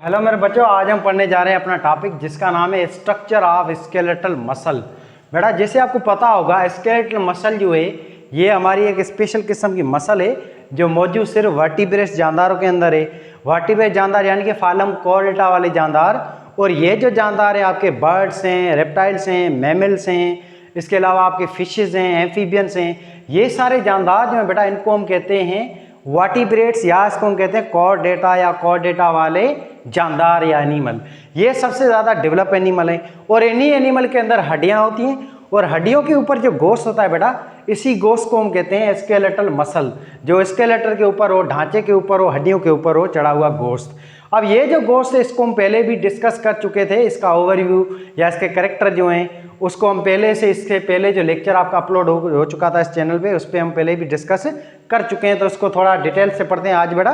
Hello मेरे बच्चों, आज हम पढ़ने जा रहे हैं अपना टॉपिक जिसका नाम है स्ट्रक्चर ऑफ स्केलेटल मसल। बेटा जैसे आपको पता होगा स्केलेटल मसल जो है ये हमारी एक स्पेशल किस्म की मसल है जो मौजूद सिर्फ वर्टिब्रेट्स जानदारों के अंदर है। वर्टिब्रेट जानदार यानी कि फालम कॉर्डेटा वाले जानदार, और ये जो जानदार हैं आपके बर्ड्स हैं, रेप्टाइल्स हैं, मैमल्स हैं, इसके अलावा आपके फिशेज़ हैं, एम्फीबियंस हैं। ये सारे जानदार जो हैं बेटा इनको हम कहते हैं वर्टिब्रेट्स या इसको हम कहते हैं कॉर्डेटा या कॉर्डेटा वाले जानदार या एनिमल। ये सबसे ज़्यादा डेवलप एनिमल है और इन्हीं एनिमल के अंदर हड्डियाँ होती हैं और हड्डियों के ऊपर जो गोश्त होता है बेटा इसी गोश्त को हम कहते हैं स्केलेटल मसल। जो स्केलेटल के ऊपर हो, ढांचे के ऊपर हो, हड्डियों के ऊपर हो चढ़ा हुआ गोश्त। अब ये जो गोश्त है इसको हम पहले भी डिस्कस कर चुके थे। इसका ओवरव्यू या इसके कैरेक्टर जो हैं उसको हम पहले से, इसके पहले जो लेक्चर आपका अपलोड हो चुका था इस चैनल पे, उस पर हम पहले भी डिस्कस कर चुके हैं, तो इसको थोड़ा डिटेल से पढ़ते हैं आज बेटा।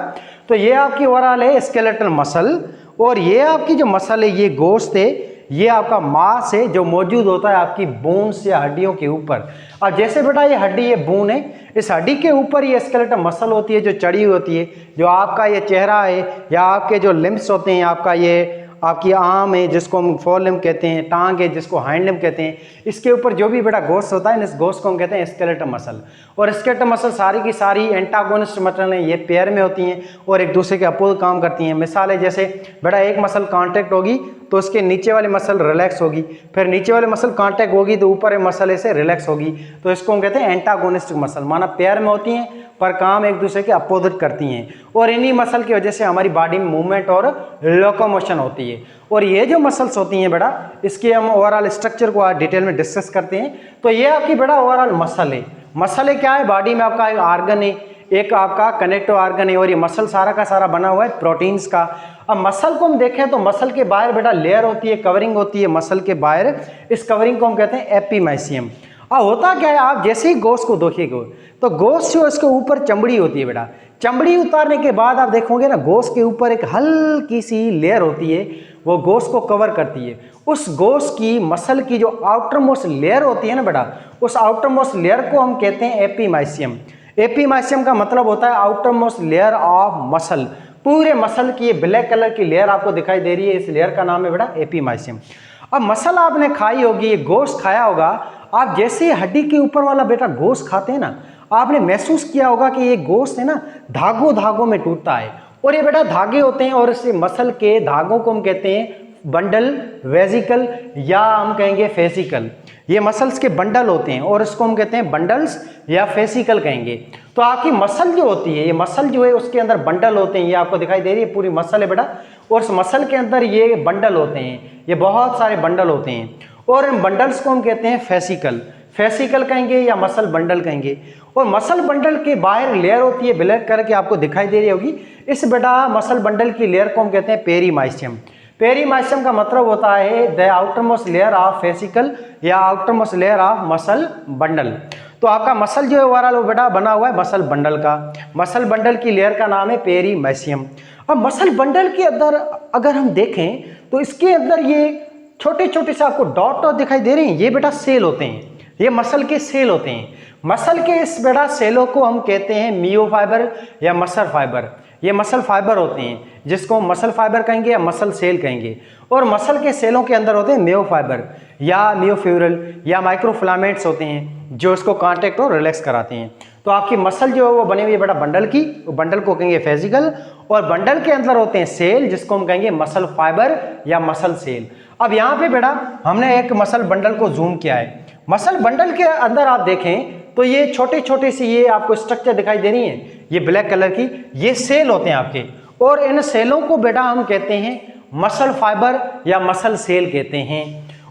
तो ये आपकी ओवरऑल है स्केलेटल मसल, और ये आपकी जो मसल है ये गोश्त है, ये आपका मांस है जो मौजूद होता है आपकी बोन्स या हड्डियों के ऊपर। अब जैसे बेटा ये हड्डी ये बोन है, इस हड्डी के ऊपर ये स्केलेटल मसल होती है जो चढ़ी होती है। जो आपका ये चेहरा है या आपके जो लिम्ब्स होते हैं, आपका ये आपकी आर्म है जिसको हम फोर लिम्ब कहते हैं, टांग है जिसको हाइंड लिम्ब कहते हैं, इसके ऊपर जो भी बेटा गोश्त होता है इस गोश्त को हम कहते हैं स्केलेटल मसल। और स्केलेटल मसल सारी की सारी एंटागोनिस्ट मसल हैं, ये पेयर में होती हैं और एक दूसरे के अपोज काम करती हैं। मिसाल है जैसे बेटा एक मसल कॉन्ट्रैक्ट होगी तो उसके नीचे वाली मसल रिलैक्स होगी, फिर नीचे वाली मसल कॉन्ट्रैक्ट होगी तो ऊपर मसल ऐसे रिलैक्स होगी, तो इसको हम कहते हैं एंटागोनिस्टिक मसल। माना पेयर में होती हैं पर काम एक दूसरे के अपोजिट करती हैं, और इन्हीं मसल की वजह से हमारी बॉडी में मूवमेंट और लोकोमोशन होती है। और ये जो मसल्स होती हैं बेटा इसके हम ओवरऑल स्ट्रक्चर को आज डिटेल में डिस्कस करते हैं। तो ये आपकी बेटा ओवरऑल मसल है। मसल है क्या है? बॉडी में आपका एक ऑर्गन है, एक आपका कनेक्टिव ऑर्गन है, और ये मसल सारा का सारा बना हुआ है प्रोटीन्स का। अब मसल को हम देखें तो मसल के बाहर बेटा लेयर होती है, कवरिंग होती है मसल के बाहर। इस कवरिंग को हम कहते हैं एपिमाइसियम। अब होता क्या है, आप जैसे ही गोश्त को देखिएगा तो गोश्त जो इसके ऊपर चमड़ी होती है बेटा, चमड़ी उतारने के बाद आप देखोगे ना गोश्त के ऊपर एक हल्की सी लेयर होती है, वो गोश्त को कवर करती है। उस गोश्त की मसल की जो आउटर मोस्ट लेयर होती है ना बेटा, उस आउटर मोस्ट लेयर को हम कहते हैं एपिमाइसियम। एपिमाइसियम का मतलब होता है outer most layer of muscle. पूरे मसल की ये ब्लैक कलर की लेयर आपको दिखाई दे रही है, इस लेयर का नाम है बेटा एपिमाइसियम। अब मसल आपने खाई होगी, ये गोश्त खाया होगा, आप जैसे हड्डी के ऊपर वाला बेटा गोश्त खाते हैं ना, आपने महसूस किया होगा कि ये गोश्त है ना धागों धागों में टूटता है, और ये बेटा धागे होते हैं, और इस मसल के धागों को हम कहते हैं बंडल, वेजिकल या हम कहेंगे फेसिकल। ये मसल्स के बंडल होते हैं और इसको हम कहते हैं बंडल्स या फेसिकल कहेंगे। तो आपकी मसल जो होती है, ये मसल जो है उसके अंदर बंडल होते हैं, ये आपको दिखाई दे रही है पूरी मसल है बेटा, और उस मसल के अंदर ये बंडल होते हैं, ये बहुत सारे बंडल होते हैं, और इन बंडल्स को हम कहते हैं फेसिकल। फेसिकल कहेंगे या मसल बंडल कहेंगे। और मसल बंडल के बाहर लेयर होती है ब्लैक कलर की, आपको दिखाई दे रही होगी। इस बेटा मसल बंडल की लेयर को हम कहते हैं पेरीमाइसियम। पेरीमाइसियम का मतलब होता है the outermost layer of fascicle या outermost layer of muscle bundle. तो आपका मसल जो है ओवरऑल वो बेटा बना हुआ है मसल बंडल का। मसल बंडल की लेयर का नाम है पेरीमाइसियम। अब मसल बंडल के अंदर अगर हम देखें तो इसके अंदर ये छोटे छोटे से आपको डॉट डॉट दिखाई दे रहे हैं, ये बेटा सेल होते हैं, ये मसल के सेल होते हैं। मसल के इस बेटा सेलों को हम कहते हैं मियोफाइबर या मसल फाइबर। ये मसल फाइबर होते हैं जिसको मसल फाइबर कहेंगे या मसल सेल कहेंगे। और मसल के सेलों के अंदर होते हैं मियोफाइबर या मियोफ्यूरल या माइक्रोफिलामेंट्स होते हैं जो इसको कॉन्ट्रैक्ट और रिलैक्स कराते हैं। तो आपकी मसल जो है वो बनी हुई है बेटा बंडल की, बंडल को कहेंगे फेसिकल, और बंडल के अंदर होते हैं सेल जिसको हम कहेंगे मसल फाइबर या मसल सेल। अब यहाँ पे बेटा हमने एक मसल बंडल को जूम किया है। मसल बंडल के अंदर आप देखें तो ये छोटे छोटे से ये आपको स्ट्रक्चर दिखाई दे रही है, ये ब्लैक कलर की, ये सेल होते हैं आपके, और इन सेलों को बेटा हम कहते हैं मसल फाइबर या मसल सेल कहते हैं।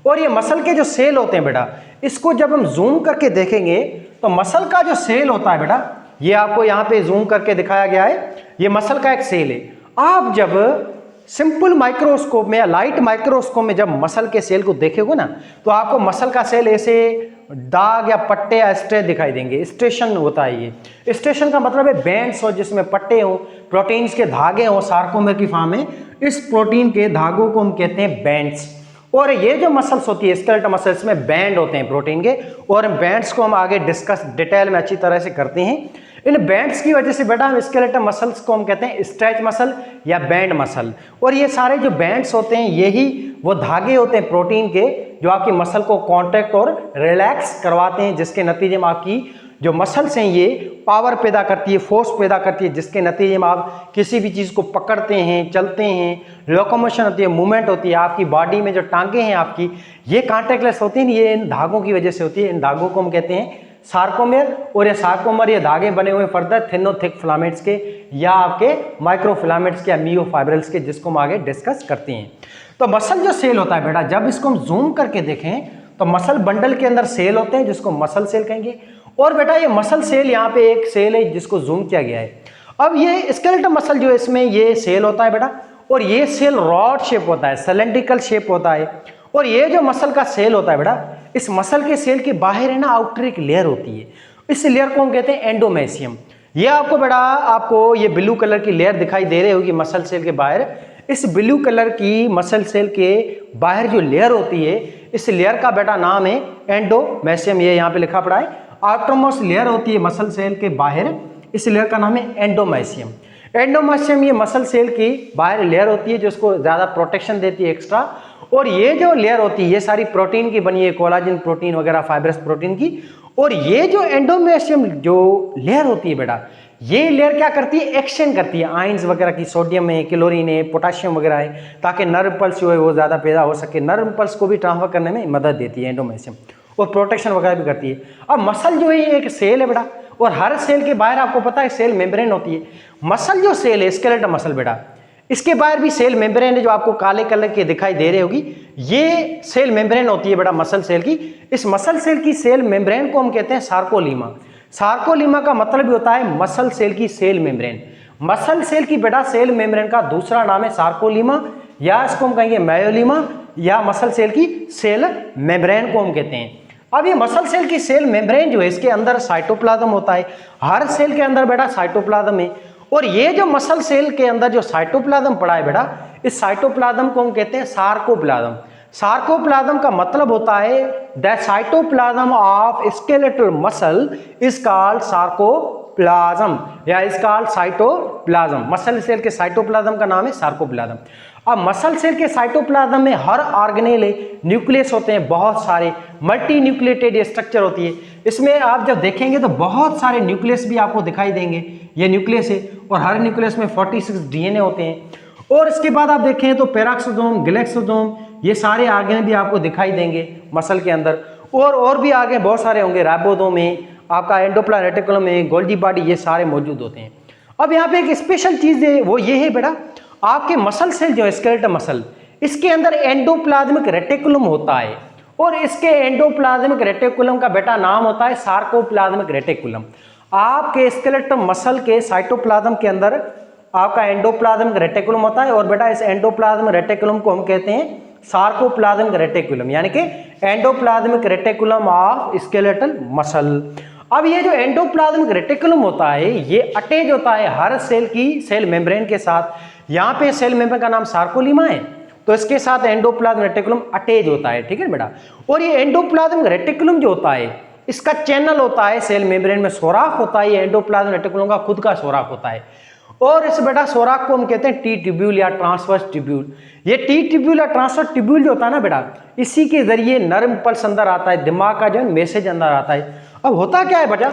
और ये मसल के जो सेल होते हैं बेटा, इसको जब हम जूम करके देखेंगे तो मसल का जो सेल होता है बेटा, ये आपको यहाँ पे जूम करके दिखाया गया है, ये मसल का एक सेल है। आप जब सिंपल माइक्रोस्कोप में या लाइट माइक्रोस्कोप में जब मसल के सेल को देखेंगे ना, तो आपको मसल का सेल ऐसे दाग या पट्टे या स्ट्रेच दिखाई देंगे। स्टेशन होता है ये। स्टेशन का मतलब है बैंड्स हो जिसमें पट्टे हो, प्रोटीन्स के धागे हो, सार्कोमेर की फॉर्म में। इस प्रोटीन के धागों को हम कहते हैं बैंड्स। और ये जो मसल्स होती है स्केलेटल मसल्स में बैंड होते हैं प्रोटीन के, और बैंड्स को हम आगे डिस्कस डिटेल में अच्छी तरह से करते हैं। इन बैंड्स की वजह से बेटा हम स्केलेटल मसल्स को हम कहते हैं स्ट्रेच मसल या बैंड मसल। और ये सारे जो बैंड्स होते हैं यही वो धागे होते हैं प्रोटीन के जो आपकी मसल को कॉन्ट्रैक्ट और रिलैक्स करवाते हैं, जिसके नतीजे में आपकी जो मसल्स हैं ये पावर पैदा करती है, फोर्स पैदा करती है, जिसके नतीजे में आप किसी भी चीज़ को पकड़ते हैं, चलते हैं, लोकोमोशन होती है, मूवमेंट होती है। आपकी बॉडी में जो टांगे हैं आपकी ये कॉन्टैक्टलेस होती हैं, ये इन धागों की वजह से होती है। इन धागों को हम कहते हैं सार्कोमेर। और ये सार्कोमेर ये धागे बने हुए फर्दर थिनोथिक फिलामेंट्स के या आपके माइक्रो फिलामेंट्स के या मियोफाइब्रिल्स के, जिसको हम आगे डिस्कस करते हैं। तो मसल जो सेल होता है बेटा, जब इसको हम जूम करके देखें तो मसल बंडल के अंदर सेल होते हैं जिसको मसल सेल कहेंगे। और बेटा ये मसल सेल यहाँ पे एक सेल है जिसको जूम किया गया है। अब ये स्केलेटल मसल जो है इसमें ये सेल होता है बेटा, और ये सेल रॉड शेप होता है, सिलेंड्रिकल शेप होता है। और ये जो मसल का सेल होता है बेटा, इस मसल के सेल के बाहर है ना आउटर एक लेयर होती है, इस लेयर को हम कहते हैं एंडोमेसियम। ये आपको बेटा आपको ये ब्लू कलर की लेयर दिखाई दे रही होगी मसल सेल के बाहर। इस ब्लू कलर की मसल सेल के बाहर जो लेयर होती है इस लेयर का बेटा नाम है एंडोमेसियम। ये यहाँ पे लिखा पड़ा है, आउटरमोस्ट लेयर होती है मसल सेल के बाहर, इस लेयर का नाम है एंडोमेसियम। एंडोमेसियम ये मसल सेल की बाहर लेयर होती है जो उसको ज़्यादा प्रोटेक्शन देती है एक्स्ट्रा। और ये जो लेयर होती है ये सारी प्रोटीन की बनी है, कोलाजन प्रोटीन वगैरह फाइब्रस प्रोटीन की। और ये जो एंडोमेसियम जो लेयर होती है बेटा, ये लेयर क्या करती है, एक्सचेंज करती है आयंस वगैरह की, सोडियम है, क्लोरीन है, पोटाशियम वगैरह है, ताकि नर्व पल्स जो है वो ज़्यादा पैदा हो सके। नर्व पल्स को भी ट्रांसफर करने में मदद देती है एंडोमेसियम, और प्रोटेक्शन वगैरह भी करती है। अब मसल जो है ये एक सेल है बेटा, और हर सेल के बाहर आपको पता है सेल मेम्ब्रेन होती है। मसल जो सेल है स्केलेटल मसल बेटा, इसके बाहर भी सेल मेम्ब्रेन है जो आपको काले कलर के दिखाई दे रही होगी, ये सेल मेम्ब्रेन होती है बेटा मसल सेल की। इस मसल सेल की सेल मेम्ब्रेन को हम कहते हैं सार्कोलीमा। सार्कोलीमा का मतलब भी होता है मसल सेल की सेल मेम्ब्रेन। मसल सेल की बेटा सेल मेम्ब्रेन का दूसरा नाम है सार्कोलीमा, या इसको हम कहेंगे मायोलीमा, या मसल सेल की सेल मेम्ब्रेन को हम कहते हैं। अब ये मसल सेल की सेल मेम्ब्रेन जो है इसके अंदर साइटोप्लाज्म होता है, हर सेल के अंदर बेटा साइटोप्लाज्म है। और ये जो मसल सेल के अंदर जो साइटोप्लाज्म पड़ा है बेटा, इस साइटोप्लाज्म को हम कहते हैं सार्कोप्लाज्म। सार्कोप्लाज्म का मतलब होता है the cytoplasm of skeletal muscle is called sarcoplasm, या is called cytoplasm. Muscle cell के साइटोप्लाज्म का नाम है सार्कोप्लाज्म। अब मसल सेल के साइटोप्लाज्म में हर ऑर्गेनेल न्यूक्लियस होते हैं, बहुत सारे मल्टी न्यूक्लिएटेड स्ट्रक्चर होती है। इसमें आप जब देखेंगे तो बहुत सारे न्यूक्लियस भी आपको दिखाई देंगे, ये न्यूक्लियस है, और हर न्यूक्लियस में 46 डीएनए होते हैं। और इसके बाद आप देखें तो पेराक्सोसोम, ग्लाइकोसोम, ये सारे ऑर्गेन भी आपको दिखाई देंगे मसल के अंदर। और भी आगे बहुत सारे होंगे, राइबोसोम में, आपका एंडोप्लाज्मिक रेटिकुलम में, गोल्गी बॉडी, ये सारे मौजूद होते हैं। अब यहाँ पे एक स्पेशल चीज है, वो ये है बेटा, आपके मसल सेल जो है स्केलेटल मसल, इसके अंदर एंडोप्लाज्मिक रेटिकुलम होता है, और इसके एंडोप्लाज्मिक रेटिकुलम का बेटा नाम होता है सार्कोप्लाज्मिक रेटिकुलम। आपके स्केलेटल मसल के साइटोप्लाज्म के अंदर आपका एंडोप्लाज्मिक रेटिकुलम होता है, और बेटा इस एंडोप्लाज्मिक रेटिकुलम को हम कहते हैं सार्कोप्लाज्मिक रेटिकुलम, यानी कि endoplasmic reticulum of skeletal muscle. अब ये जो एंडोप्लाज्मिक रेटिकुलम होता है ये अटैच होता है हर सेल की सेल मेम्ब्रेन के साथ। यहाँ पे सेल मेम्ब्रेन का नाम सार्कोलीमा है, तो इसके साथ एंडोप्लाज्मिक रेटिकुलम अटैच होता है, ठीक है बेटा। और ये एंडोप्लाज्मिक रेटिकुलम जो होता है इसका चैनल होता है सेल मेम्ब्रेन में, सोराख होता है, ये एंडोप्लाज्मिक रेटिकुलम का खुद का सोराख होता है। और इस बेटा सोराख को हम कहते हैं टी ट्यूब्यूल या ट्रांसवर्स ट्यूब्यूल। ये टी ट्यूब्यूल या ट्रांसवर्स ट्यूब्यूल जो होता है ना बेटा, इसी के जरिए नर्व पल्स अंदर आता है, दिमाग का जो है मैसेज अंदर आता है। अब होता क्या है बेटा,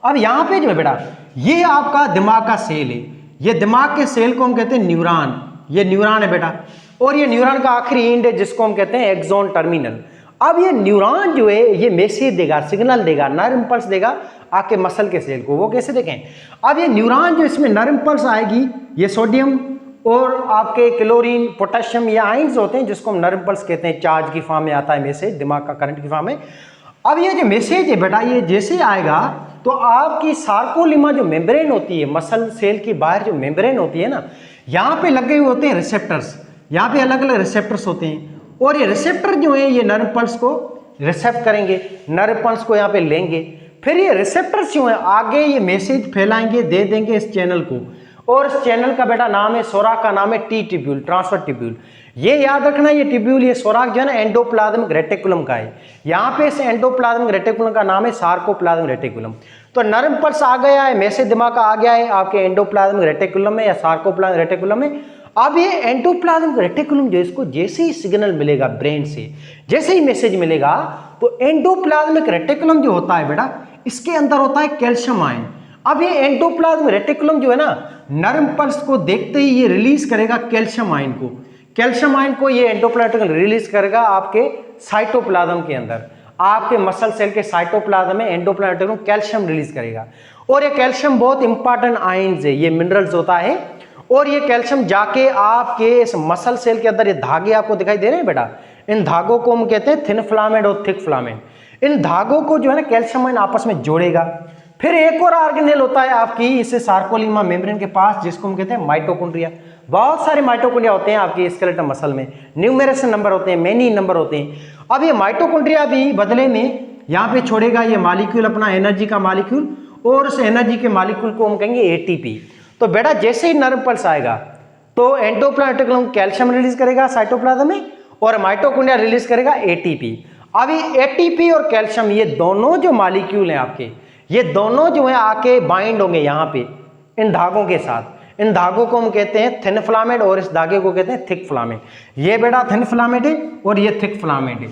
अब यहाँ पे जो है बेटा ये आपका दिमाग का सेल है, ये दिमाग के सेल को हम कहते हैं न्यूरॉन, ये न्यूरॉन है बेटा, और ये न्यूरॉन का आखिरी एंड है जिसको हम कहते हैं एक्सोन टर्मिनल। अब ये न्यूरॉन जो है ये मैसेज देगा, सिग्नल देगा, नर्व इम्पल्स देगा आपके मसल के सेल को। वो कैसे देखें, अब ये न्यूरॉन जो इसमें नर्व इम्पल्स आएगी, ये सोडियम और आपके क्लोरीन, पोटेशियम, ये आयंस होते हैं जिसको हम नर्व इम्पल्स कहते हैं, चार्ज की फॉर्म में आता है मैसेज, दिमाग का करंट की फॉर्म में। अब ये जो मैसेज है बेटा ये जैसे आएगा तो आपकी सार्कोलीमा जो मेम्ब्रेन होती है, मसल सेल की बाहर जो मेम्ब्रेन होती है ना, यहाँ पे लगे हुए होते हैं रिसेप्टर्स, यहाँ पे अलग अलग रिसेप्टर्स होते हैं, और ये रिसेप्टर जो है ये नर्व पल्स को रिसेप्ट करेंगे, नर्व पल्स को यहाँ पे लेंगे, फिर ये रिसेप्टर्स जो है आगे ये मैसेज फैलाएंगे, दे देंगे इस चैनल को, और इस चैनल का बेटा नाम है, सोराक का नाम है टी ट्यूब्यूल, ट्रांसफर ट्यूब्यूल। ये याद रखना, ये ट्यूब्यूल, ये सोराक जो है ना एंडोप्लाज्मिक रेटिकुलम का है। यहाँ पे इस एंडोप्लाज्मिक रेटिकुलम का नाम है सार्कोप्लाज्मिक रेटिकुलम। तो नर्व पल्स आ गया है, मैसेज दिमाग का आ गया है आपके एंडोप्लाज्मिक रेटिकुलम में या सार्कोप्लाज्मिक रेटिकुलम में। अब ये एंडोप्लाज्मिक रेटिकुलम जो इसको जैसे ही सिग्नल मिलेगा ब्रेन से, जैसे ही मैसेज मिलेगा, तो एंडोप्लाज्मिक रेटिकुलम जो होता है बेटा, इसके अंदर होता है कैल्शियम आयन। अब ये एंडोप्लाज्मिक रेटिकुलम जो है ना, नर्व पल्स को देखते ही ये रिलीज करेगा कैल्शियम आयन को। कैल्शियम आयन को ये एंडोप्लाज्मिक रिलीज करेगा आपके साइटोप्लाज्म के अंदर, आपके मसल सेल के साइटोप्लाज्म में एंडोप्लाज्मिक कैल्शियम रिलीज करेगा। और ये कैल्शियम बहुत इंपॉर्टेंट आयन्स है, ये मिनरल्स होता है। और ये कैल्शियम जाके आपके इस मसल सेल के अंदर, ये धागे आपको दिखाई दे रहे हैं बेटा, इन धागों को हम कहते हैं थिन फिलामेंट और थिक फिलामेंट। इन धागों को जो है ना कैल्शियम आयन आपस में जोड़ेगा। फिर एक और ऑर्गेनेल होता है आपकी इसे सार्कोलिमा मेम्ब्रेन के पास, जिसको हम कहते हैं माइटोकॉन्ड्रिया। बहुत सारे माइटोकॉन्ड्रिया होते हैं आपके स्केलेटल मसल में, न्यूमेरस नंबर होते हैं, मेनी नंबर होते हैं। अब ये माइटोकॉन्ड्रिया भी बदले में यहाँ पे छोड़ेगा ये मॉलिक्यूल, अपना एनर्जी का मॉलिक्यूल, और उस एनर्जी के मॉलिक्यूल को हम कहेंगे एटीपी। तो बेटा जैसे ही नर्व पल्स आएगा तो एंडोप्लाज्मिक कैल्शियम रिलीज करेगा साइटोप्लाज्म में, और माइटोकॉन्ड्रिया रिलीज करेगा एटीपी। अब ये एटीपी और कैल्शियम, ये दोनों जो मॉलिक्यूल हैं आपके, ये दोनों जो है आके बाइंड होंगे यहाँ पे इन धागों के साथ। इन धागों को हम कहते हैं थिन फिलामेंट और इस धागे को कहते हैं थिक फिलामेंट। ये बेटा थिन फिलामेंट है और ये थिक फिलामेंट है।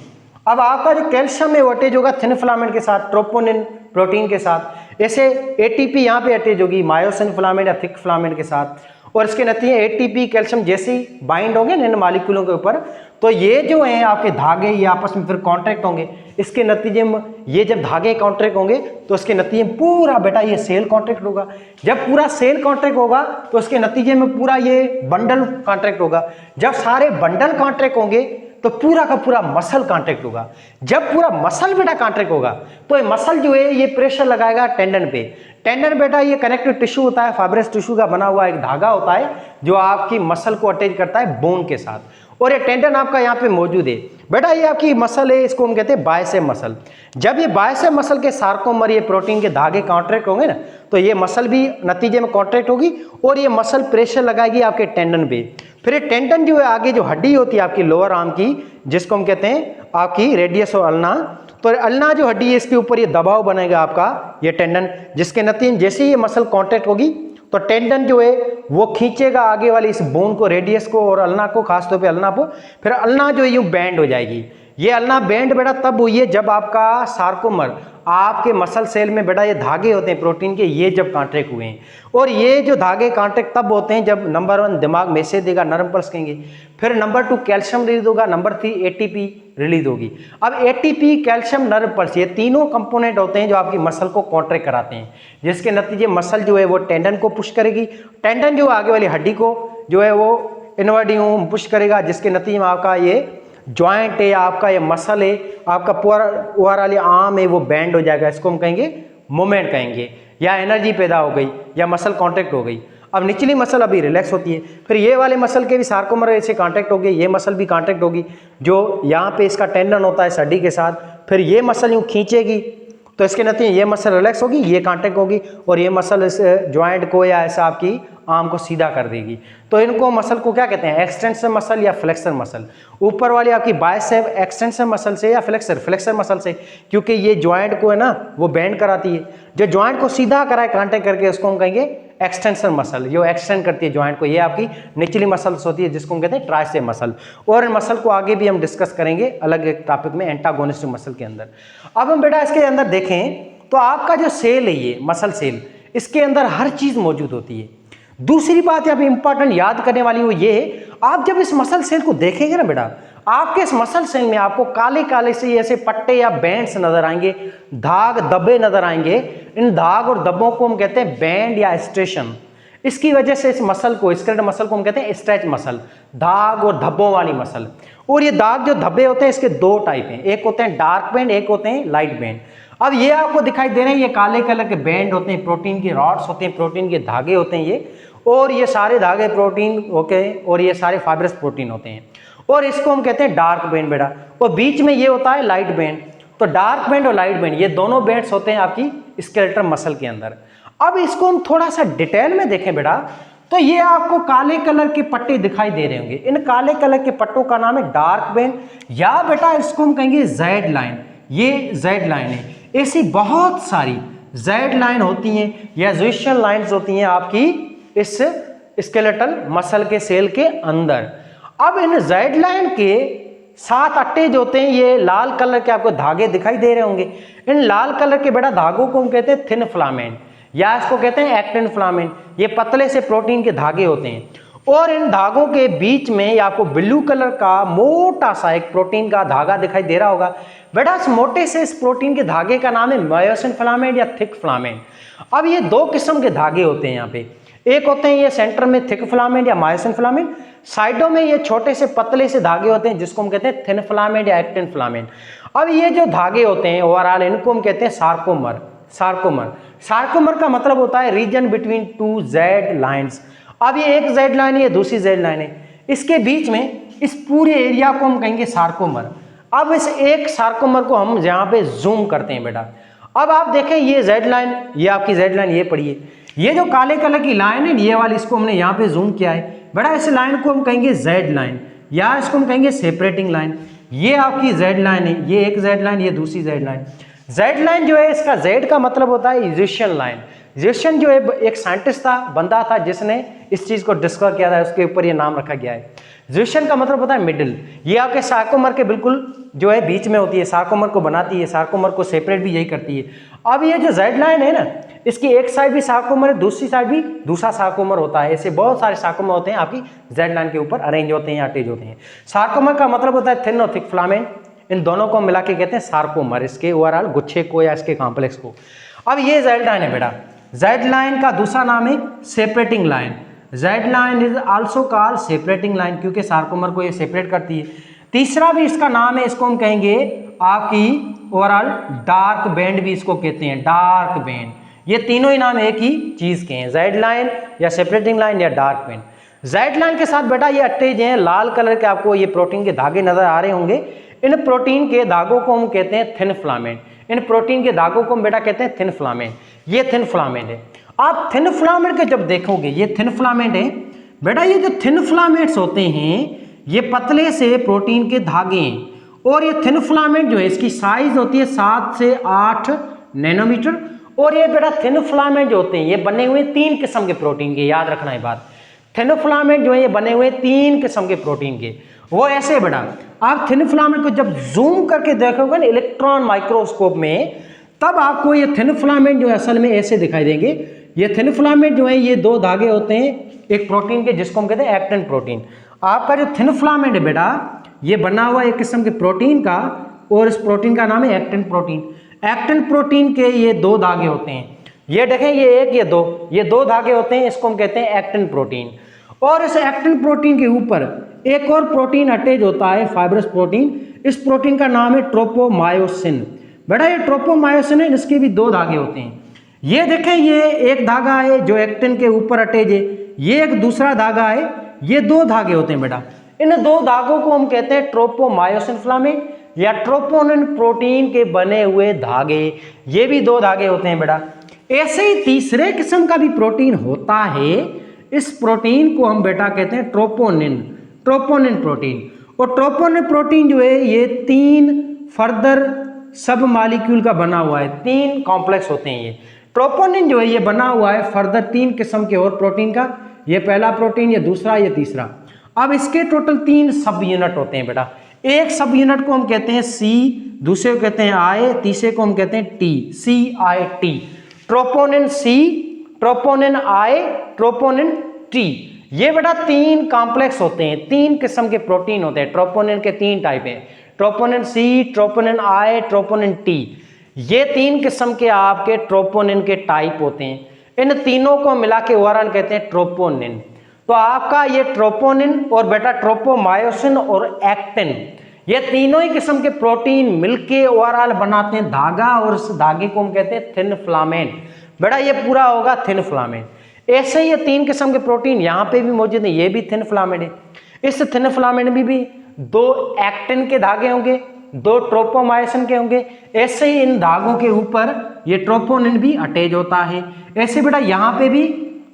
अब आपका जो कैल्शियम है वो अटैच होगा थिन फिलामेंट के साथ, ट्रोपोनिन प्रोटीन के साथ। ऐसे एटीपी यहाँ पे अटैच होगी मायोसिन फिलामेंट या थिक फिलामेंट के साथ, और इसके नतीजे एटीपी कैल्शियम जैसे ही बाइंड होंगे इन मॉलिक्यूलों के ऊपर, तो ये जो हैं आपके धागे ये आपस में फिर कॉन्ट्रैक्ट होंगे। इसके नतीजे में ये जब धागे कॉन्ट्रैक्ट होंगे तो इसके नतीजे में पूरा बेटा ये सेल कॉन्ट्रैक्ट होगा। जब पूरा सेल कॉन्ट्रैक्ट होगा तो उसके नतीजे में पूरा ये बंडल कॉन्ट्रैक्ट होगा। जब सारे बंडल कॉन्ट्रैक्ट होंगे तो पूरा का पूरा मसल कॉन्ट्रैक्ट होगा। जब पूरा मसल बेटा कॉन्ट्रैक्ट होगा तो ये मसल जो है ये प्रेशर लगाएगा टेंडन पे। टेंडन बेटा ये कनेक्टिव टिश्यू होता है, फाइब्रस टिश्यू का बना हुआ एक धागा होता है जो आपकी मसल को अटैच करता है बोन के साथ, और ये टेंडन आपका यहाँ पे मौजूद है। बेटा ये आपकी मसल है, इसको हम कहते हैं बाइसेप मसल। जब ये बाइसेप मसल के सार्कोमर ये प्रोटीन के धागे कॉन्ट्रैक्ट होंगे ना, तो ये मसल भी नतीजे में कॉन्ट्रैक्ट होगी और ये मसल प्रेशर लगाएगी आपके टेंडन पे। फिर ये टेंडन जो है आगे जो हड्डी होती है आपकी लोअर आर्म की, जिसको हम कहते हैं आपकी रेडियस और अल्ना, तो अल्ना जो हड्डी है इसके ऊपर ये दबाव बनेगा आपका ये टेंडन, जिसके नतीजे जैसे ही ये मसल कॉन्ट्रैक्ट होगी तो टेंडन जो है वो खींचेगा आगे वाली इस बोन को, रेडियस को और अल्ना को, खासतौर पे अल्ना को। फिर अल्ना जो है यूँ बैंड हो जाएगी। ये अल्ना बैंड बेटा तब हुई है जब आपका सार्कोमर, आपके मसल सेल में बेटा ये धागे होते हैं प्रोटीन के, ये जब कॉन्ट्रैक्ट हुए हैं। और ये जो धागे कॉन्ट्रैक्ट तब होते हैं जब नंबर 1 दिमाग मैसेज देगा, नर्व पल्स कहेंगे, फिर नंबर 2 कैल्शियम रिलीज होगा, नंबर 3 एटीपी रिलीज होगी। अब एटीपी, कैल्शियम, नर्व पल्स ये तीनों कंपोनेंट होते हैं जो आपकी मसल को कॉन्ट्रैक्ट कराते हैं, जिसके नतीजे मसल जो है वो टेंडन को पुश करेगी। टेंडन जो आगे वाली हड्डी को जो है वो इनवर्ड यूं पुश करेगा, जिसके नतीजे में आपका ये जॉइंट है, आपका ये मसल है, आपका पूरा वाली आर्म है वो बैंड हो जाएगा। इसको हम कहेंगे मोमेंट कहेंगे, या एनर्जी पैदा हो गई या मसल कॉन्ट्रैक्ट हो गई। अब निचली मसल अभी रिलैक्स होती है, फिर ये वाले मसल के भी सार्कोमर ऐसे कॉन्ट्रैक्ट हो गए, ये मसल भी कॉन्ट्रैक्ट होगी जो यहाँ पे इसका टेंडन होता है इस हड्डी के साथ। फिर ये मसल यूँ खींचेगी तो इसके नतीजे ये मसल रिलैक्स होगी, ये कॉन्ट्रैक्ट होगी, और ये मसल इस जॉइंट को या ऐसा आपकी आर्म को सीधा कर देगी। तो इनको मसल को क्या कहते हैं, एक्सटेंसर मसल या फ्लेक्सर मसल। ऊपर वाली आपकी बाइसेप एक्सटेंसर मसल से या फ्लेक्सर मसल से, क्योंकि ये जॉइंट को है ना वो बेंड कराती है। जो जॉइंट को सीधा कराए कॉन्ट्रैक्ट करके उसको हम कहेंगे एक्सटेंसर मसल, जो एक्सटेंड करती है जॉइंट को। ये आपकी निचली मसल्स होती है जिसको हम कहते हैं ट्राइसेप मसल। और इन मसल को आगे भी हम डिस्कस करेंगे अलग एक टॉपिक में, एंटागोनिस्टिक मसल के अंदर। अब हम बेटा इसके अंदर देखें तो आपका जो सेल है ये मसल सेल, इसके अंदर हर चीज मौजूद होती है। दूसरी बात यहाँ पे इंपॉर्टेंट याद करने वाली वो ये है, आप जब इस मसल सेल को देखेंगे ना बेटा, आपके इस मसल सेल में आपको काले काले से ऐसे पट्टे या बैंड्स नजर आएंगे, धाग धब्बे नजर आएंगे। इन धाग और धब्बों को हम कहते हैं बैंड या स्ट्रेशन। इसकी वजह से इस मसल को, स्केलेटल मसल को हम कहते हैं स्ट्रेच मसल, धाग और धब्बों वाली मसल। और ये दाग जो धब्बे होते हैं इसके दो टाइप हैं, एक होते हैं डार्क बैंड, एक होते हैं लाइट बैंड। अब ये आपको दिखाई दे रहे हैं, ये काले कलर के बैंड होते हैं, प्रोटीन के रॉड्स होते हैं, प्रोटीन के धागे होते हैं ये, और ये सारे धागे प्रोटीन ओके, और ये सारे फाइब्रस प्रोटीन होते हैं, और इसको हम कहते हैं डार्क बैंड बेटा। और बीच में ये होता है लाइट बैंड। तो डार्क बैंड और लाइट बैंड ये दोनों बैंड्स होते हैं आपकी स्केलेटल मसल के अंदर। अब इसको हम थोड़ा सा डिटेल में देखें बेटा, तो ये आपको काले कलर के पट्टे दिखाई दे रहे होंगे, इन काले कलर के पट्टों का नाम है डार्क बैंड, या बेटा इसको हम कहेंगे जेड लाइन। ये जेड लाइन है। ऐसी बहुत सारी जेड लाइन होती हैं या ज़्विशल लाइंस होती हैं आपकी इस स्केलेटल मसल के सेल के अंदर। अब इन जेड लाइन के 7 अटैच होते हैं, ये लाल कलर के आपको धागे दिखाई दे रहे होंगे। इन लाल कलर के बेटा धागों को हम कहते हैं थिन फिलामेंट, या इसको कहते हैं एक्टिन फिलामेंट। ये पतले से प्रोटीन के धागे होते हैं, और इन धागों के बीच में आपको ब्लू कलर का मोटा सा एक प्रोटीन का धागा दिखाई दे रहा होगा। बेटा इस मोटे से इस प्रोटीन के धागे का नाम है मायोसिन फिलामेंट या थिक फिलामेंट। अब ये 2 किस्म के धागे होते हैं यहाँ पे, एक होते हैं ये सेंटर में थिक फिलामेंट या मायोसिन फिलामेंट, साइडों में ये छोटे से पतले से धागे होते हैं जिसको हम कहते हैं थिन फिलामेंट या एक्टिन फिलामेंट। अब ये जो धागे होते हैं ओवरऑल इनको हम कहते हैं सार्कोमर। सार्कोमर का मतलब होता है रीजन बिटवीन 2 जेड लाइंस। अब ये एक जेड लाइन है, दूसरी जेड लाइन है, इसके बीच में इस पूरे एरिया को हम कहेंगे सार्कोमर। अब इस एक सार्कोमर को हम यहाँ पे जूम करते हैं बेटा। अब आप देखें ये जेड लाइन, ये आपकी जेड लाइन ये पड़ी है, ये जो काले कलर की लाइन है ये वाली, इसको हमने यहाँ पे जूम किया है बेटा। इस लाइन को हम कहेंगे जेड लाइन, या इसको हम कहेंगे सेपरेटिंग लाइन। ये आपकी जेड लाइन है, ये एक जेड लाइन, ये दूसरी जेड लाइन। जेड लाइन जो है इसका जेड का मतलब होता है इजिशियन लाइन। इजिशियन जो है एक साइंटिस्ट था, बंदा था जिसने इस चीज को डिस्कवर किया था, उसके ऊपर ये नाम रखा गया है। इजिशियन का मतलब होता है मिडिल। ये आपके सार्कोमर के बिल्कुल जो है बीच में होती है, सार्कोमर को बनाती है, सार्कोमर को सेपरेट भी यही करती है। अब ये जो जेड लाइन है ना, इसकी एक साइड भी सार्कोमर है, दूसरी साइड भी दूसरा सार्कोमर होता है। ऐसे बहुत सारे सार्कोमर होते हैं आपकी जेड लाइन के ऊपर अरेंज होते हैं, अटैच होते हैं। सार्कोमर का मतलब होता है थिन और थिक फिलामेंट, इन दोनों को मिला के कहते हैं सार्कोमर, इसके ओवरऑल गुच्छे को या इसके कॉम्प्लेक्स को। अब ये जेड लाइन है बेटा। जेड लाइन का दूसरा नाम है separating line. Z line is also called separating line, क्योंकि सार्कोमर को ये सेपरेट करती है। तीसरा भी इसका नाम है, इसको हम कहेंगे आपकी ओवरऑल डार्क बैंड भी इसको कहते हैं, डार्क बैंड। ये तीनों ही नाम एक ही चीज के हैं, जेड लाइन या सेपरेटिंग लाइन या डार्क बैंड। जेड लाइन के साथ बेटा ये अटैच हैं लाल कलर के, आपको ये प्रोटीन के धागे नजर आ रहे होंगे। इन प्रोटीन के धागों को हम कहते हैं थिन फिलामेंट। इन प्रोटीन के धागों को हम बेटा कहते हैं थिन फिलामेंट। ये थिन फिलामेंट है। आप थिन फिलामेंट के जब देखोगे, ये थिन फिलामेंट है बेटा। ये जो थिन फिलामेंट्स होते हैं ये पतले से प्रोटीन के धागे हैं, और ये थिन फिलामेंट जो है इसकी साइज होती है 7 से 8 नैनोमीटर। और ये बेटा थिन फिलामेंट जो होते हैं ये बने हुए 3 किस्म के प्रोटीन के, याद रखना है बात। थिन फिलामेंट जो है ये बने हुए 3 किस्म के प्रोटीन के। वो ऐसे बेटा, आप थिन फिलामेंट को जब जूम करके देखोगे ना इलेक्ट्रॉन माइक्रोस्कोप में, तब आपको ये थिन फिलामेंट जो है असल में ऐसे दिखाई देंगे। ये थिन फिलामेंट जो है ये 2 धागे होते हैं एक प्रोटीन के, जिसको हम कहते हैं एक्टिन प्रोटीन। आपका जो थिन फिलामेंट है बेटा ये बना हुआ एक किस्म के प्रोटीन का, और इस प्रोटीन का नाम है एक्टिन प्रोटीन। एक्टिन प्रोटीन के ये 2 धागे होते हैं, ये देखें ये एक ये 2 धागे होते हैं, इसको हम कहते हैं एक्टिन प्रोटीन। और इस एक्टिन प्रोटीन के ऊपर एक और प्रोटीन अटैच होता है, फाइब्रस प्रोटीन। इस प्रोटीन का नाम है ट्रोपोमायोसिन। बेटा ये ट्रोपोमायोसिन है, इसके भी 2 धागे होते हैं। ये देखें ये एक धागा है जो एक्टिन के ऊपर अटैच है, ये एक दूसरा धागा है, ये 2 धागे होते हैं बेटा। इन 2 धागों को हम कहते हैं ट्रोपोमायोसिन फिलामेंट या ट्रोपोनिन प्रोटीन के बने हुए धागे। ये भी 2 धागे होते हैं बेटा। ऐसे ही तीसरे किस्म का भी प्रोटीन होता है, इस प्रोटीन को हम बेटा कहते हैं ट्रोपोनिन प्रोटीन। और ट्रोपोनिन प्रोटीन जो है ये 3 फर्दर सब मॉलिक्यूल का बना हुआ है, 3 कॉम्प्लेक्स होते हैं। ये ट्रोपोनिन जो है ये बना हुआ है फर्दर 3 किस्म के और प्रोटीन का। ये पहला प्रोटीन, ये दूसरा, ये तीसरा। अब इसके टोटल 3 सब यूनिट होते हैं बेटा। एक सब यूनिट को हम कहते हैं सी, दूसरे को कहते हैं आई, तीसरे को हम कहते हैं T, CIT। Troponin C, troponin I, troponin T. ये बेटा 3 कॉम्प्लेक्स होते हैं, 3 किस्म के प्रोटीन होते हैं। ट्रोपोनिन के 3 टाइप हैं, troponin C, troponin I, troponin T. ये 3 किस्म के आपके ट्रोपोनिन के टाइप होते हैं। इन तीनों को मिला के ओवरऑल कहते हैं ट्रोपोनिन। तो आपका ये ट्रोपोनिन और बेटा ट्रोपोमायोसिन और एक्टिन, ये तीनों ही किस्म के प्रोटीन मिलके ओवरऑल बनाते हैं धागा, और इस धागे को हम कहते हैं थिन फिलामेंट। बेटा ये पूरा होगा थिन फिलामेंट। ऐसे ये 3 किस्म के प्रोटीन यहाँ पे भी मौजूद है, ये भी थिन फिलामेंट है। इस थिन फिलामेंट में भी 2 एक्टिन के धागे होंगे, 2 ट्रोपोमायोसिन के होंगे। ऐसे ही इन धागों के ऊपर ये ट्रोपोनिन भी अटैच होता है। ऐसे बेटा यहाँ पे भी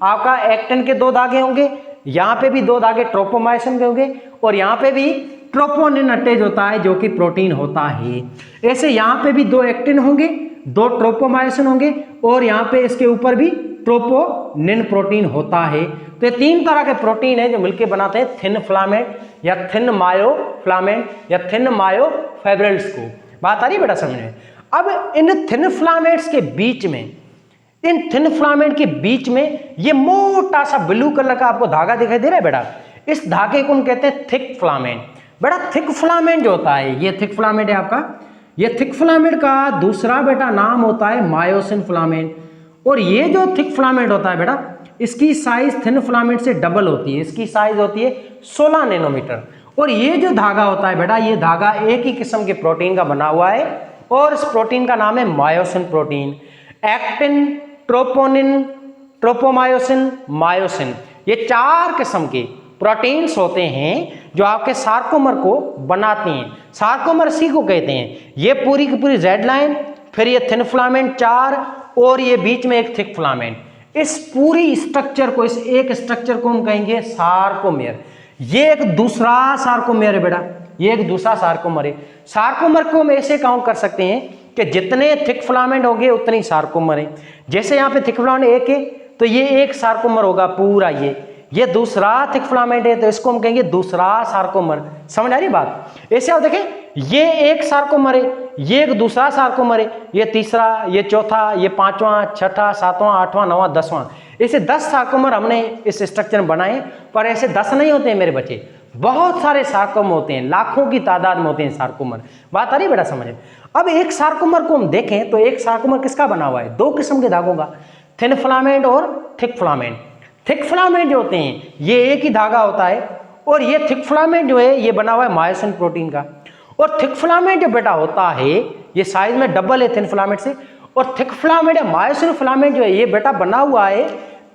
आपका एक्टिन के 2 धागे होंगे, यहाँ पे भी 2 धागे ट्रोपोमायोसिन के होंगे, और यहाँ पे भी ट्रोपोनिन अटैच होता है जो कि प्रोटीन होता है। ऐसे यहाँ पे भी 2 एक्टिन होंगे, 2 ट्रोपोमायोसिन होंगे, और यहाँ पे इसके ऊपर भी ट्रोपोनिन प्रोटीन होता है। तो ये 3 तरह के प्रोटीन है जो मिलकर बनाते हैं थिन फिलामेंट या थिन मायोफिलामेंट या थिन मायोफिब्रिल्स को। बात आ रही है बेटा समझ में। अब इन थिन फिलामेंट्स के बीच में, इन थिन फिलामेंट के बीच में ये मोटा सा ब्लू कलर का आपको धागा दिखाई दे रहा है बेटा, इस धागे को हम कहते हैं थिक फिलामेंट। बेटा थिक फिलामेंट जो होता है, ये थिक फिलामेंट है आपका, ये थिक फिलामेंट का दूसरा बेटा नाम होता है मायोसिन फिलामेंट। और ये जो थिक फिलामेंट होता है बेटा, इसकी साइज थिन फिलामेंट से डबल होती है, इसकी साइज होती है 16 नैनोमीटर। और ये जो धागा होता है बेटा, ये धागा एक ही किस्म के प्रोटीन का बना हुआ है, और इस प्रोटीन का नाम है myosin protein. Actin, troponin, tropomyosin, myosin, ये 4 किस्म के प्रोटीन्स होते हैं जो आपके सार्कोमर को बनाते हैं। सार्कोमर इसी को कहते हैं। ये पूरी की पूरी जेड लाइन, फिर ये थिन फिलामेंट 4, और ये बीच में एक थिक फिलामेंट। इस पूरी स्ट्रक्चर को, इस एक स्ट्रक्चर को हम कहेंगे सार्कोमेर। ये एक दूसरा सार्कोमेर है बेटा, ये एक दूसरा सार्कोमर है। सार्कोमर को हम ऐसे काउंट कर सकते हैं कि जितने थिक फिलामेंट होंगे उतनी सार्कोमर है। जैसे यहाँ पे थिक फिलामेंट 1 है तो ये एक सार्कोमर होगा पूरा, ये दूसरा थिक फिलामेंट है तो इसको हम कहेंगे दूसरा सार्कोमर। समझ आ रही बात। ऐसे आप देखें, ये एक सार्कोमर है, ये एक दूसरा सार्कोमर है, ये तीसरा, ये चौथा, ये 5वां, 6ठा, 7वां, 8वां, 9वां, 10वां, ऐसे 10 सार्कोमर हमने इस स्ट्रक्चर में बनाए। पर ऐसे 10 नहीं होते हैं मेरे बच्चे, बहुत सारे सार्कोमर होते हैं, लाखों की तादाद में होते हैं सार्कोमर। बात आ रही बेटा समझ। अब एक सार्कोमर को हम देखें तो एक सार्कोमर किसका बना हुआ है? 2 किस्म के धागों का, थिन फिलामेंट और थिक फिलामेंट। थिक फिलामेंट जो होते हैं ये एक ही धागा होता है, और ये थिक फिलामेंट जो है ये बना हुआ है मायोसिन प्रोटीन का। और थिक फिलामेंट जो बेटा होता है ये साइज में डबल है थिन फिलामेंट से, और थिक फिलामेंट या मायोसिन फिलामेंट जो है ये बेटा बना हुआ है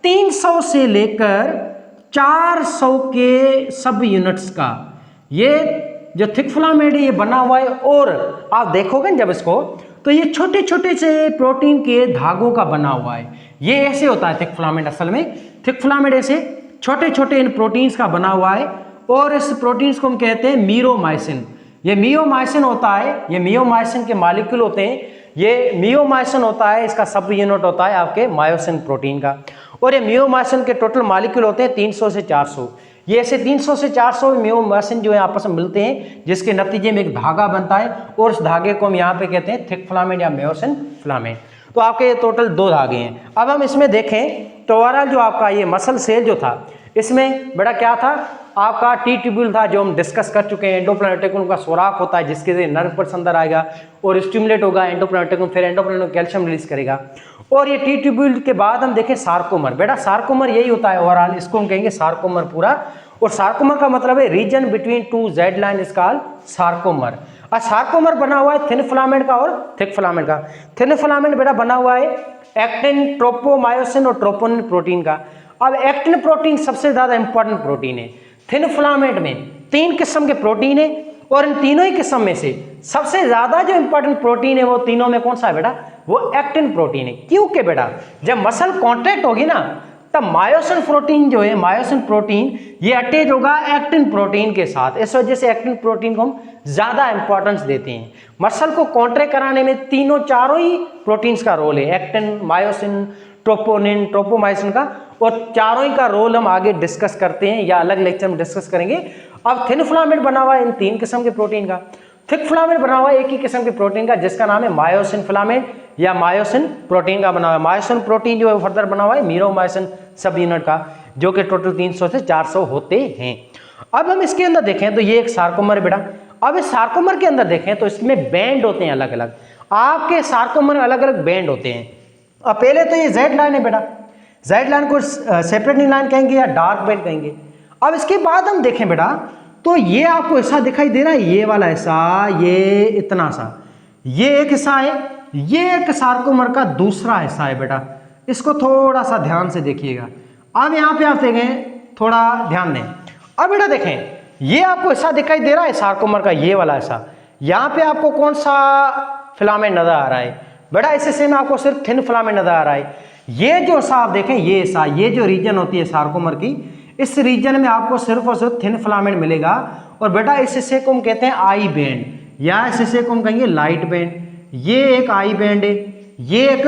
300 से लेकर 400 के सब यूनिट्स का। ये जो थिक फिलामेंट है ये बना हुआ है, और आप देखोगे जब इसको तो ये छोटे छोटे से प्रोटीन के धागों का बना हुआ है। ये ऐसे होता है थिक फिलामेंट। असल में थिक फिलामेंट ऐसे छोटे छोटे इन प्रोटीन्स का बना हुआ है, और इस प्रोटीन्स को हम कहते हैं मियोमाइसिन। ये मियोमाइसिन होता है, ये मियोमाइसिन के मॉलिक्यूल होते हैं। ये मियोमाइसिन होता है, इसका सब यूनिट होता है आपके मायोसिन प्रोटीन का। और ये मियोमाइसिन के टोटल मॉलिक्यूल होते हैं 300 से 400। ये ऐसे 300 से 400 मियोमाइसिन जो है आपस में मिलते हैं, जिसके नतीजे में एक धागा बनता है, और इस धागे को हम यहाँ पे कहते हैं थिक फिलामेंट या मायोसिन फिलामेंट। तो आपके ये टोटल 2 धागे हैं। अब हम इसमें देखें तो ओवरऑल जो आपका ये मसल सेल जो था, इसमें बेटा क्या था आपका टी ट्यूब्यूल था, जो हम डिस्कस कर चुके हैं। एंडोप्लाज्मिक रेटिकुलम का सुराख होता है जिसके से नर्व पल्स अंदर आएगा और स्टिमुलेट होगा एंडोप्लाज्मिक रेटिकुलम, फिर एंडोप्लाज्मिक कैल्शियम रिलीज करेगा। और ये टी ट्यूब्यूल के बाद हम देखें सार्कोमर। बेटा सार्कोमर यही होता है ओवरऑल, इसको हम कहेंगे सार्कोमर पूरा। और सार्कोमर का मतलब है region between 2 Z line is called sarcomere. और सार्कोमर बना हुआ है थिन फिलामेंट का और थिक फिलामेंट का। थिन फिलामेंट बेटा बना हुआ है एक्टिन, ट्रोपोमायोसिन और ट्रोपोनिन प्रोटीन का। अब एक्टिन प्रोटीन सबसे ज्यादा इंपॉर्टेंट प्रोटीन है। थिन फिलामेंट में 3 किस्म के प्रोटीन है, और इन तीनों ही किस्म में से सबसे ज्यादा जो इंपॉर्टेंट प्रोटीन है वो तीनों में कौन सा है बेटा? वो एक्टिन प्रोटीन है। क्योंकि बेटा जब मसल कॉन्ट्रैक्ट होगी ना तब मायोसिन प्रोटीन जो है, मायोसिन प्रोटीन ये अटैच होगा एक्टिन प्रोटीन के साथ। इस वजह से एक्टिन प्रोटीन को हम ज्यादा इंपॉर्टेंस देते हैं। मसल को कॉन्ट्रैक्ट कराने में तीनों चारों ही प्रोटीन्स का रोल है, एक्टिन, मायोसिन, ट्रोपोनिन, ट्रोपोमायोसिन का। और चारों ही का रोल हम आगे डिस्कस करते हैं या अलग लेक्चर में डिस्कस करेंगे। अब थिन फिलामेंट बना हुआ है इन 3 किस्म के प्रोटीन का। थिक फिलामेंट बना हुआ है एक ही किस्म के प्रोटीन का, जिसका नाम है मायोसिन फिलामेंट या मायोसिन प्रोटीन का बना हुआ है। मायोसिन प्रोटीन जो है फर्दर बना हुआ है मियोमाइसिन सब यूनिट का, जो कि टोटल 300 से 400 होते हैं। अब हम इसके अंदर देखें तो ये एक सार्कोमर है बेटा। अब इस सार्कोमर के अंदर देखें तो इसमें बैंड होते हैं अलग अलग। आपके सार्कोमर अलग अलग बैंड होते हैं। अब पहले तो ये जेड लाइन है बेटा, जेड लाइन को सेपरेटिंग लाइन कहेंगे या डार्क बैंड कहेंगे। अब इसके बाद हम देखें बेटा तो ये आपको ऐसा दिखाई दे रहा है, ये वाला हिस्सा, ये इतना सा, ये एक हिस्सा है, ये एक सार्कोमर का दूसरा हिस्सा है बेटा। इसको थोड़ा सा ध्यान से देखिएगा। अब यहाँ पे आप देखें, थोड़ा ध्यान दें। अब बेटा देखें ये आपको हिस्सा दिखाई दे रहा है सार्कोमर का, ये वाला हिस्सा। यहाँ पे आपको कौन सा फिलामेंट नजर आ रहा है बेटा? इस हिस्से में आपको सिर्फ थिन फिलामेंट नजर आ रहा है। ये जो सा आप देखें, ये सा, ये जो रीजन होती है सार्कोमर की, इस रीजन में आपको सिर्फ और सिर्फ थिन फिलामेंट मिलेगा। और बेटा इस हिस्से को हम कहते हैं आई बैंड, या इस हिस्से को हम कहेंगे लाइट बैंड। ये एक आई बैंड है, ये एक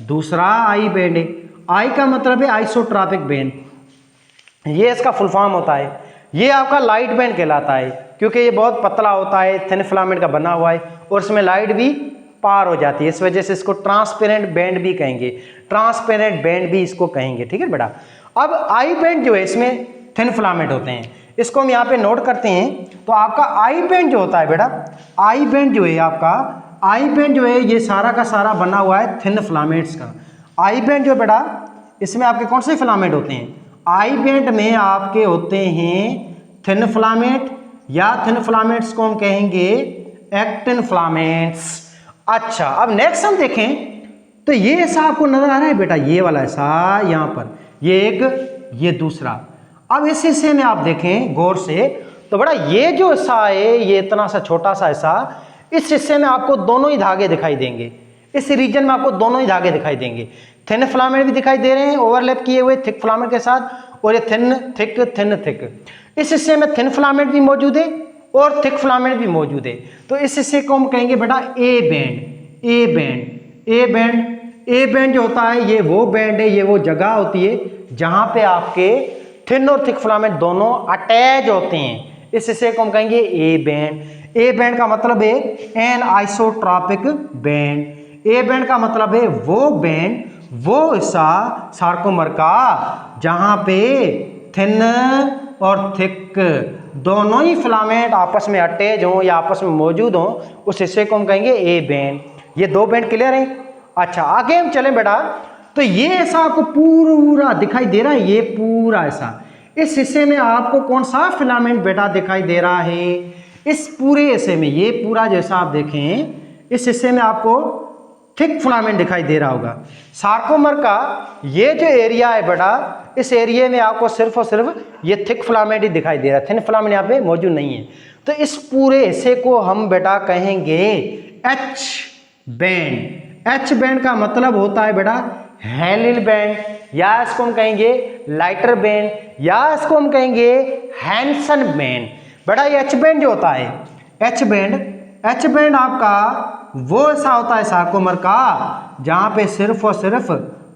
दूसरा आई बैंड है। आई का मतलब है आइसोट्रॉपिक बैंड, ये इसका फुल फॉर्म होता है। ये आपका लाइट बैंड कहलाता है क्योंकि ये बहुत पतला होता है, थिन फिलामेंट का बना हुआ है और इसमें लाइट भी पार हो जाती है, इस वजह से इसको ट्रांसपेरेंट बैंड भी कहेंगे, ट्रांसपेरेंट बैंड भी इसको कहेंगे। ठीक है बेटा। अब आई बैंड जो है इसमें थिन फिलामेंट होते हैं, इसको हम यहाँ पे नोट करते हैं। तो आपका आई बैंड जो होता है बेटा, आई बैंड जो है आपका, आई बैंड जो है ये सारा का सारा बना हुआ है थिन फिलामेंट्स का। आई बैंड जो बेटा, इसमें आपके कौन से फिलामेंट होते हैं? आई बैंड में आपके होते हैं थिन फिलामेंट, या थिन फिलामेंट्स को हम कहेंगे एक्टिन फिलामेंट्स। अच्छा, अब नेक्स्ट हम देखें तो ये ऐसा आपको नजर आ रहा है बेटा, ये वाला ऐसा यहाँ पर, ये एक, ये दूसरा। अब इस हिस्से में आप देखें गौर से तो बेटा ये जो हिस्सा है, ये इतना सा छोटा सा हिस्सा, इस हिस्से में आपको दोनों ही धागे दिखाई देंगे, इस रीजन में आपको दोनों ही धागे दिखाई देंगे। थिन फिलामेंट भी दिखाई दे रहे हैं ओवरलैप किए हुए थिक फिलामेंट के साथ, और ये थिन थिक थिन थिक। इस हिस्से में थिन फिलामेंट भी मौजूद है और थिक फिलामेंट भी मौजूद है। तो इस हिस्से को हम कहेंगे बेटा A band, A band, A band. A band जो होता है ये वो बैंड है, ये वो जगह होती है जहां पे आपके थिन और थिक फिलामेंट दोनों अटैच होते हैं। इस हिस्से को हम कहेंगे ए बैंड। ए बैंड का मतलब है an isotropic band. A band का मतलब है वो बैंड, वो हिस्सा सार्कोमर का जहां पे थिन और थिक दोनों ही फिलामेंट आपस में अटैच हों या आपस में मौजूद हों, उस हिस्से को हम कहेंगे ए बैंड। ये दो बैंड क्लियर है। अच्छा, आगे हम चलें बेटा, तो ये ऐसा आपको पूरा दिखाई दे रहा है, ये पूरा ऐसा, इस हिस्से में आपको कौन सा फिलामेंट बेटा दिखाई दे रहा है? इस पूरे हिस्से में, ये पूरा जैसा आप देखें, इस हिस्से में आपको थिक फिलामेंट दिखाई दे रहा होगा। सार्कोमर का ये जो एरिया है बेटा, इस एरिया में आपको सिर्फ और सिर्फ ये थिक फिलामेंट ही दिखाई दे रहा है, थिन फिलामेंट यहाँ पे मौजूद नहीं है। तो इस पूरे हिस्से को हम बेटा कहेंगे एच बैंड। एच बैंड का मतलब होता है बेटा हेलिल बैंड, या इसको हम कहेंगे लाइटर बैंड, या इसको हम कहेंगे हैंसन बैंड। बेटा ये एच बैंड जो होता है, एच बैंड, एच बैंड आपका वो ऐसा होता है सार्कोमर का जहां पे सिर्फ और सिर्फ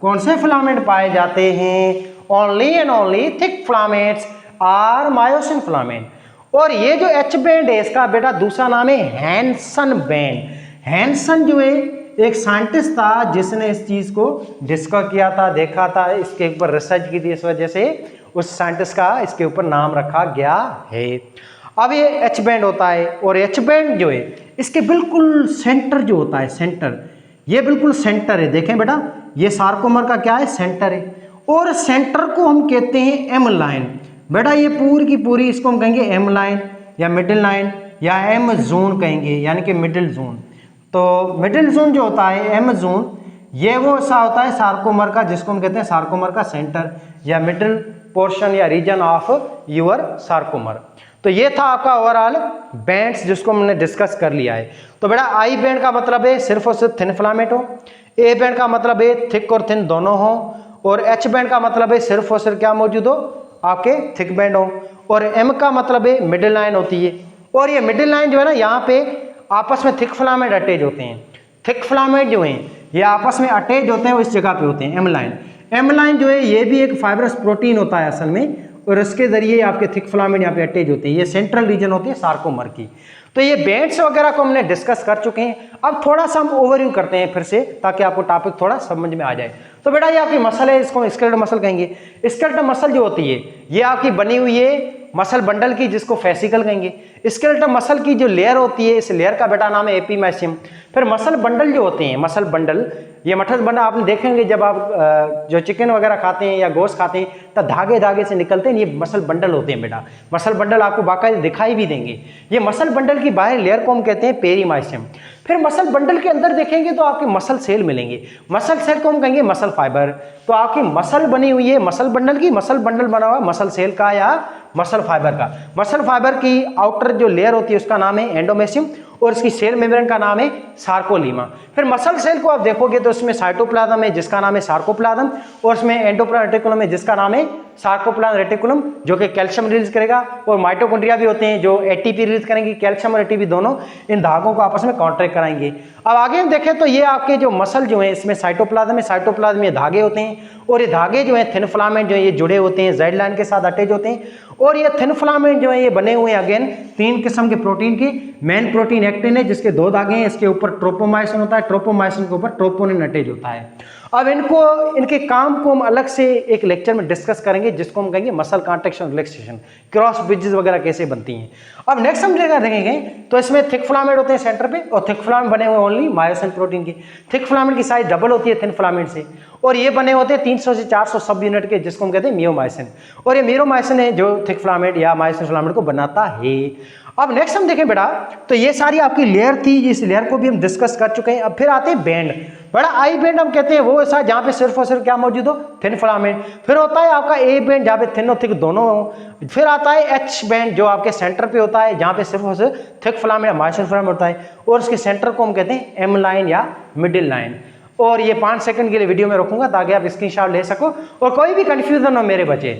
कौन से फिलामेंट पाए जाते हैं? Only and only thick filaments are myosin filament. और ये जो एच बैंड है इसका बेटा दूसरा नाम है हैंसन बैंड। हैंसन जो है एक साइंटिस्ट था जिसने इस चीज को डिस्कवर किया था, देखा था, इसके ऊपर रिसर्च की थी, इस वजह से उस साइंटिस्ट का इसके ऊपर नाम रखा गया है। अब ये एच बैंड होता है, और एच बैंड जो है इसके बिल्कुल सेंटर जो होता है, सेंटर, ये बिल्कुल सेंटर है। देखें बेटा, ये सार्कोमर का क्या है? सेंटर है। और सेंटर को हम कहते हैं एम लाइन। बेटा ये पूरी की पूरी इसको हम कहेंगे एम लाइन या मिडिल लाइन या एम जोन कहेंगे, यानी कि मिडिल जोन। तो मिडिल जोन जो होता है, एम जोन, ये वो ऐसा होता है सार्कोमर का जिसको हम कहते हैं सार्कोमर का सेंटर या मिडिल पोर्शन या रीजन ऑफ यूर सार्कोमर। तो ये था आपका ओवरऑल बैंड्स जिसको हमने डिस्कस कर लिया है। तो बेटा आई बैंड का मतलब है सिर्फ और सिर्फ थिन फिलामेंट हो, ए बैंड का मतलब है थिक और थिन दोनों हो, और एच बैंड का मतलब है सिर्फ और सिर्फ क्या मौजूद हो? आपके थिक बैंड हो। और एम का मतलब है मिडिल लाइन होती है, और ये मिडिल लाइन जो है ना, यहाँ पे आपस में थिक फिलामेंट अटैच होते हैं। थिक फिलामेंट जो हैं ये आपस में अटैच होते हैं, वो इस जगह पे होते हैं एम लाइन। एम लाइन जो है ये भी एक फाइब्रस प्रोटीन होता है असल में, और इसके जरिए आपके थिक फिलामेंट यहाँ पे अटैच होते हैं। ये सेंट्रल रीजन होती है सार्कोमर की। तो ये बैंड्स वगैरह को हमने डिस्कस कर चुके हैं। अब थोड़ा सा हम ओवरव्यू करते हैं फिर से, ताकि आपको टॉपिक थोड़ा समझ में आ जाए। तो बेटा ये आपकी मसल है, इसको स्केलेटल मसल कहेंगे। स्केलेटल मसल जो होती है ये आपकी बनी हुई है मसल बंडल की, जिसको फेसिकल कहेंगे। स्केलेटल मसल की जो लेयर होती है, इस लेयर का बेटा नाम है एपिमेसियम। फिर मसल बंडल जो होते हैं, मसल बंडल, ये मसल बंडल आपने देखेंगे जब आप जो चिकन वगैरह खाते हैं या गोश्त खाते हैं तब धागे धागे से निकलते हैं, ये मसल बंडल होते हैं बेटा। मसल बंडल आपको बाकायदा दिखाई भी देंगे। ये मसल बंडल की बाहर लेयर को हम कहते हैं पेरीमाइसियम। फिर मसल बंडल के अंदर देखेंगे तो आपके मसल सेल मिलेंगे। मसल सेल को हम कहेंगे मसल फाइबर। तो आपकी मसल बनी हुई है मसल बंडल की, मसल बंडल बना हुआ मसल सेल का या मसल फाइबर का। मसल फाइबर की आउटर जो लेयर होती है उसका नाम है एंडोमेसियम, और इसकी सेल मेम्ब्रेन का नाम है सार्कोलीमा। फिर मसल सेल को आप देखोगे तो इसमें साइटोप्लाज्म है जिसका नाम है सार्कोप्लाज्म, और इसमें एंडोप्लाज्म रेटिकुलम है जिसका नाम है सार्कोप्लाज्म रेटिकुलम, जो कि कैल्शियम रिलीज करेगा, और माइटोकॉन्ड्रिया भी होते हैं जो एटीपी रिलीज करेंगे, कैल्शियम और एटीपी दोनों इन धागों को आपस में कॉन्ट्रैक्ट कराएंगे। अब आगे हम देखें तो ये आपके जो मसल जो है इसमें साइटोप्लाज्म है, साइटोप्लाज्म में धागे होते हैं, और ये धागे जो है थिन फिलामेंट जो है ये जुड़े होते हैं, जेड लाइन के साथ अटैच होते हैं, और ये थिन फिलामेंट जो है ये बने हुए हैं अगेन 3 किस्म के प्रोटीन की। मेन प्रोटीन एक्टिन है जिसके 2 धागे हैं, इसके ऊपर ट्रोपोमायोसिन होता है, ट्रोपोमायोसिन के ऊपर ट्रोपोनिन अटैच होता है। अब इनके काम को हम अलग से एक लेक्चर में डिस्कस करेंगे जिसको हम कहेंगे muscle contraction relaxation, cross bridges वगैरह कैसे बनती हैं। अब नेक्स्ट हम देखेंगे तो इसमें थिक फिलामेंट होते हैं सेंटर पे, और थिक फिलामेंट बने हुए ओनली मायोसिन प्रोटीन के। थिक फिलामेंट की साइज डबल होती है थिन फिलामेंट से, और ये बने होते हैं 300 से 400 सब यूनिट के जिसको हम कहते हैं मियोमायोसिन, और ये मियोमायोसिन है जो थिक फिलामेंट या मायोसिन फिलामेंट को बनाता है। अब नेक्स्ट हम देखें बेटा तो ये सारी आपकी लेयर थी, इस लेयर को भी हम डिस्कस कर चुके हैं। अब फिर आते हैं बैंड। बड़ा आई बैंड हम कहते हैं वो ऐसा जहाँ पे सिर्फ और सिर्फ क्या मौजूद हो, थिन फिलामेंट। फिर होता है आपका ए बैंड जहाँ पे थिन और थिक दोनों हो। फिर आता है एच बैंड जो आपके सेंटर पे होता है जहाँ पे सिर्फ और सिर्फ थिक फिलामेंट या मायोसिन फिलामेंट होता है, और उसके सेंटर को हम कहते हैं एम लाइन या मिडिल लाइन। और ये 5 सेकंड के लिए वीडियो में रखूंगा ताकि आप स्क्रीनशॉट ले सको, और कोई भी कंफ्यूजन हो मेरे बच्चे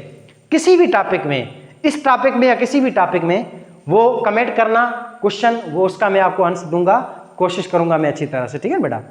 किसी भी टॉपिक में, इस टॉपिक में या किसी भी टॉपिक में, वो कमेंट करना क्वेश्चन, वो उसका मैं आपको आंसर दूंगा, कोशिश करूंगा मैं अच्छी तरह से, ठीक है बेटा।